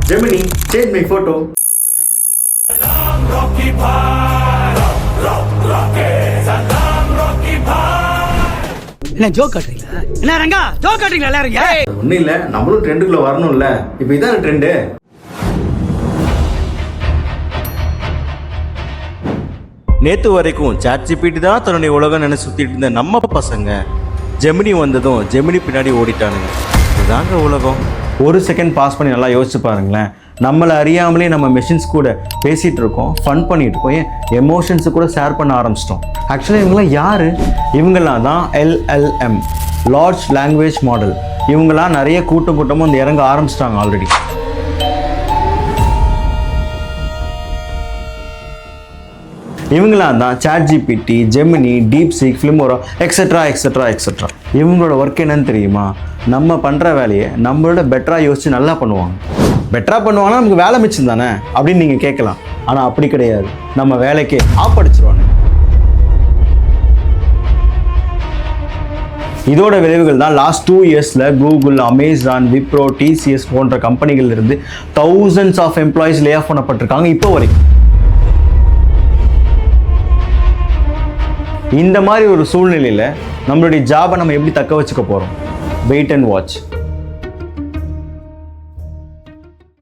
Gemini, change my photo. என்ன joke காட்டுறீங்களா? என்ன Ranga joke காட்டுறீங்களா எல்லாரும்? ஒன்றும் இல்லை, நம்மளும் ட்ரெண்டுக்குள்ள வரணும்ல. இப்போ இதான் ட்ரெண்டு. நேற்று வரைக்கும் ChatGPT தான் தன்னுடைய உலகம் நினைச்சு சுற்றிட்டு இருந்த நம்ம பசங்க ஜெமினி வந்ததும் ஜெமினி பின்னாடி ஓடிட்டானுங்க. இதுதாங்க உலகம். ஒரு செகண்ட் பாஸ் பண்ணி நல்லா யோசிச்சு பாருங்களேன். நம்மளை அறியாமலே நம்ம மெஷின்ஸ் கூட பேசிகிட்டு இருக்கோம், ஃபன் பண்ணிட்டு இருக்கோம், ஏன் எமோஷன்ஸு கூட ஷேர் பண்ண ஆரம்பிச்சிட்டோம். ஆக்சுவலாக இவங்களாம் யார்? இவங்கெல்லாம் தான் LLM, லார்ஜ் லாங்குவேஜ் மாடல். இவங்களாம் நிறைய கூட்டமும் வந்து இறங்க ஆரம்பிச்சிட்டாங்க ஆல்ரெடி. இவங்களாம் தான் ChatGPT, Gemini, DeepSeek, Filmora, etcetera etcetera etcetera. இவங்களோட ஒர்க் என்னன்னு தெரியுமா? நம்ம பண்ணுற வேலையை நம்மளோட பெட்டராக யோசித்து நல்லா பண்ணுவாங்க. பெட்டராக பண்ணுவாங்கன்னா நமக்கு வேலை மிச்சம் தானே அப்படின்னு நீங்கள் கேட்கலாம். ஆனால் அப்படி கிடையாது, நம்ம வேலைக்கு ஆப்படிச்சிருவாங்க. இதோட விளைவுகள் தான் லாஸ்ட் 2 இயர்ஸில் கூகுள், அமேசான், விப்ரோ, TCS போன்ற கம்பெனிகள் இருந்து thousands of employees lay off பண்ணப்பட்டிருக்காங்க இப்போ வரைக்கும். இந்த மாதிரி ஒரு சூழ்நிலையில் நம்மளுடைய ஜாபை நம்ம எப்படி தக்க வச்சுக்க போகிறோம்? Wait and watch.